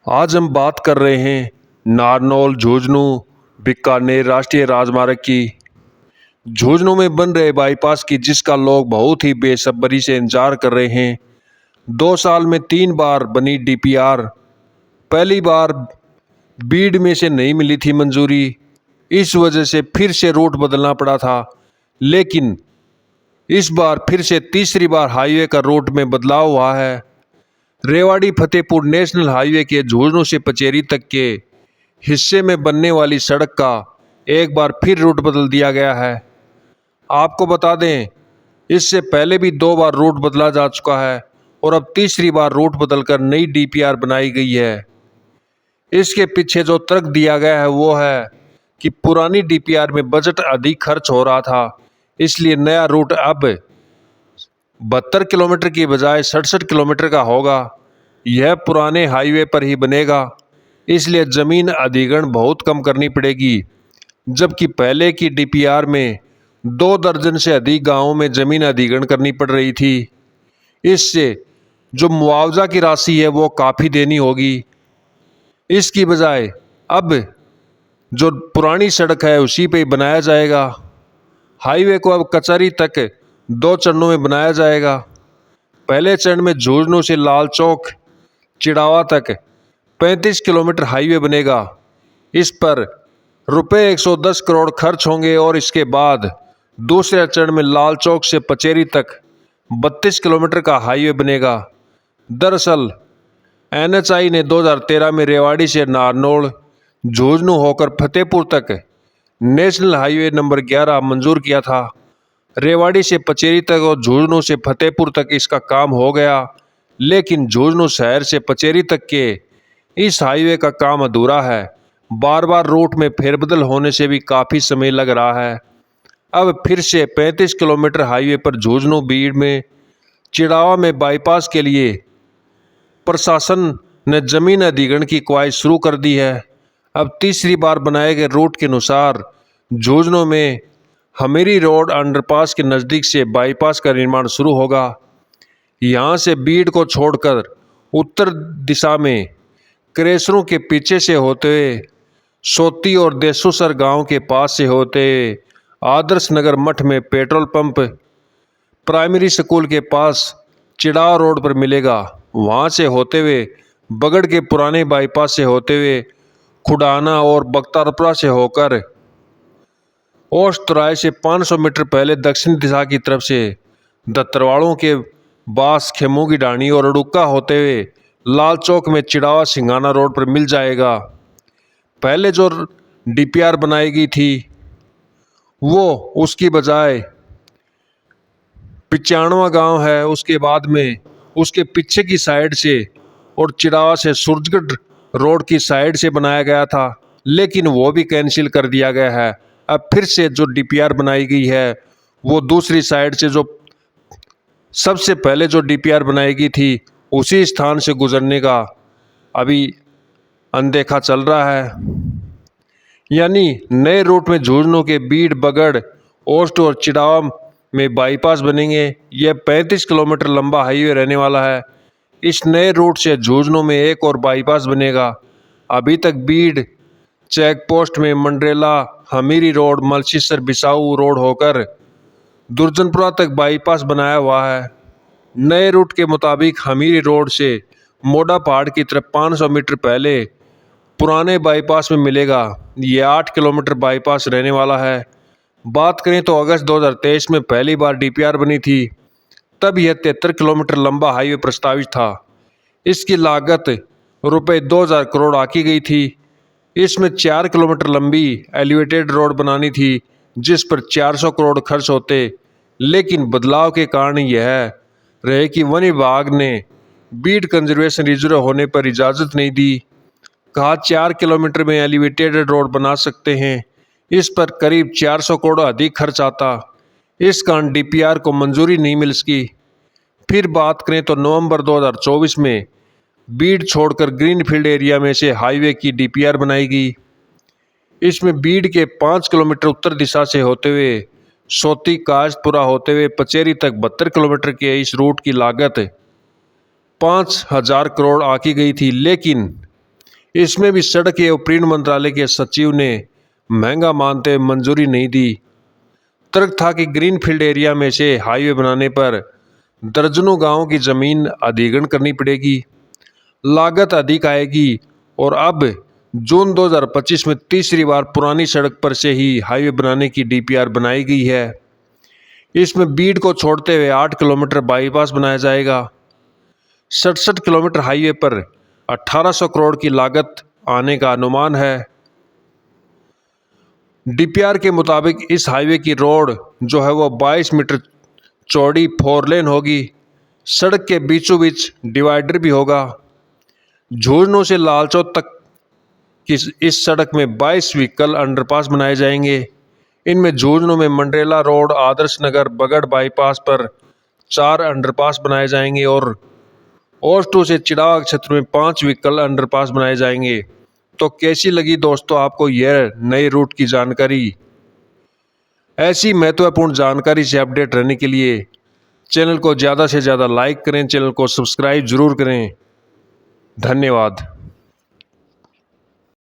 आज हम बात कर रहे हैं नारनौल झुंझुनू बीकानेर राष्ट्रीय राजमार्ग की। झुंझुनू में बन रहे बाईपास की जिसका लोग बहुत ही बेसब्री से इंतजार कर रहे हैं। 2 साल में 3 बार बनी डीपीआर। पहली बार बीड में से नहीं मिली थी मंजूरी, इस वजह से फिर से रूट बदलना पड़ा था। लेकिन इस बार फिर से तीसरी बार हाईवे का रूट में बदलाव हुआ है। रेवाड़ी फतेहपुर नेशनल हाईवे के झुंझुनू से पचेरी तक के हिस्से में बनने वाली सड़क का एक बार फिर रूट बदल दिया गया है। आपको बता दें, इससे पहले भी 2 बार रूट बदला जा चुका है और अब तीसरी बार रूट बदलकर नई डीपीआर बनाई गई है। इसके पीछे जो तर्क दिया गया है वो है कि पुरानी डीपीआर में बजट अधिक खर्च हो रहा था, इसलिए नया रूट अब 72 किलोमीटर की बजाय 67 किलोमीटर का होगा। यह पुराने हाईवे पर ही बनेगा, इसलिए ज़मीन अधिग्रहण बहुत कम करनी पड़ेगी। जबकि पहले की डीपीआर में 2 दर्जन से अधिक गांवों में ज़मीन अधिग्रहण करनी पड़ रही थी। इससे जो मुआवजा की राशि है वो काफ़ी देनी होगी। इसकी बजाय अब जो पुरानी सड़क है उसी पे ही बनाया जाएगा। हाईवे को अब कचहरी तक 2 चरणों में बनाया जाएगा। पहले चरण में झुंझुनू से लाल चौक चिड़ावा तक 35 किलोमीटर हाईवे बनेगा। इस पर रुपये 110 करोड़ खर्च होंगे और इसके बाद दूसरे चरण में लाल चौक से पचेरी तक 32 किलोमीटर का हाईवे बनेगा। दरअसल एनएचआई ने 2013 में रेवाड़ी से नारनौल झुंझुनू होकर फतेहपुर तक नेशनल हाईवे नंबर 11 मंजूर किया था। रेवाड़ी से पचेरी तक और झुंझुनू से फतेहपुर तक इसका काम हो गया, लेकिन झुंझुनू शहर से पचेरी तक के इस हाईवे का काम अधूरा है। बार बार रूट में फेरबदल होने से भी काफ़ी समय लग रहा है। अब फिर से 35 किलोमीटर हाईवे पर झुंझुनू बीड में चिड़ावा में बाईपास के लिए प्रशासन ने जमीन अधिग्रहण की कवायद शुरू कर दी है। अब तीसरी बार बनाए गए रूट के अनुसार झुंझुनू में हमीरी रोड अंडरपास के नज़दीक से बाईपास का निर्माण शुरू होगा। यहाँ से बीड को छोड़कर उत्तर दिशा में क्रेशरों के पीछे से होते हुए सोती और देसुसर गांव के पास से होते हुए आदर्श नगर मठ में पेट्रोल पंप प्राइमरी स्कूल के पास चिड़ाव रोड पर मिलेगा। वहाँ से होते हुए बगड़ के पुराने बाईपास से होते हुए खुडाना और बख्तारपुरा से होकर ओस्तराय से 500 मीटर पहले दक्षिण दिशा की तरफ से दत्तरवाड़ों के बास खेमू की ढाणी और अड़ुक्का होते हुए लाल चौक में चिड़ावा सिंगाना रोड पर मिल जाएगा। पहले जो डीपीआर बनाई गई थी वो उसकी बजाय 95 गांव है, उसके बाद में उसके पीछे की साइड से और चिड़ावा से सूरजगढ़ रोड की साइड से बनाया गया था, लेकिन वो भी कैंसिल कर दिया गया है। अब फिर से जो डीपीआर बनाई गई है वो दूसरी साइड से जो सबसे पहले जो डीपीआर बनाई गई थी उसी स्थान से गुजरने का अभी अनदेखा चल रहा है। यानी नए रूट में झुंझुनू के बीड बगड़ ओस्ट और चिड़ावा में बाईपास बनेंगे। यह 35 किलोमीटर लंबा हाईवे रहने वाला है। इस नए रूट से झुंझुनू में एक और बाईपास बनेगा। अभी तक बीड चेक पोस्ट में मंडरेला हमीरी रोड मलसीसर बिसाऊ रोड होकर दुर्जनपुरा तक बाईपास बनाया हुआ है। नए रूट के मुताबिक हमीरी रोड से मोड़ा पहाड़ की तरफ 500 मीटर पहले पुराने बाईपास में मिलेगा। ये 8 किलोमीटर बाईपास रहने वाला है। बात करें तो अगस्त 2023 में पहली बार डीपीआर बनी थी, तब यह 73 किलोमीटर लंबा हाईवे प्रस्तावित था। इसकी लागत रुपये 2000 करोड़ आकी गई थी। इसमें 4 किलोमीटर लंबी एलिवेटेड रोड बनानी थी जिस पर 400 करोड़ खर्च होते, लेकिन बदलाव के कारण यह रहे कि वन विभाग ने बीड कंजर्वेशन रिजर्व होने पर इजाज़त नहीं दी। कहा 4 किलोमीटर में एलिवेटेड रोड बना सकते हैं, इस पर करीब 400 करोड़ अधिक खर्च आता। इस कारण डीपीआर को मंजूरी नहीं मिल सकी। फिर बात करें तो नवंबर 2024 में बीड छोड़कर ग्रीनफील्ड एरिया में से हाईवे की डीपीआर बनाई गई। इसमें बीड के 5 किलोमीटर उत्तर दिशा से होते हुए सोती काशपुरा होते हुए पचेरी तक 72 किलोमीटर के इस रूट की लागत 5000 करोड़ आकी गई थी, लेकिन इसमें भी सड़क एवं परिवहन मंत्रालय के सचिव ने महंगा मानते हुए मंजूरी नहीं दी। तर्क था कि ग्रीनफील्ड एरिया में से हाईवे बनाने पर दर्जनों गांवों की जमीन अधिग्रहण करनी पड़ेगी, लागत अधिक आएगी और अब जून 2025 में तीसरी बार पुरानी सड़क पर से ही हाईवे बनाने की डीपीआर बनाई गई है। इसमें बीड को छोड़ते हुए 8 किलोमीटर बाईपास बनाया जाएगा। 67 किलोमीटर हाईवे पर 1800 करोड़ की लागत आने का अनुमान है। डीपीआर के मुताबिक इस हाईवे की रोड जो है वो 22 मीटर चौड़ी 4 लेन होगी। सड़क के बीचों बीच डिवाइडर भी होगा। झुंझुनू से लालचौक तक की इस सड़क में 22 व्हीकल अंडरपास बनाए जाएंगे। इनमें झुंझुनू में मंडरेला रोड, आदर्श नगर, बगड़ बाईपास पर 4 अंडरपास बनाए जाएंगे और ओस2 से चिड़ावा क्षेत्र में 5 व्हीकल अंडरपास बनाए जाएंगे। तो कैसी लगी दोस्तों आपको यह नए रूट की जानकारी? ऐसी महत्वपूर्ण जानकारी से अपडेट रहने के लिए चैनल को ज़्यादा से ज़्यादा लाइक करें, चैनल को सब्सक्राइब जरूर करें। धन्यवाद।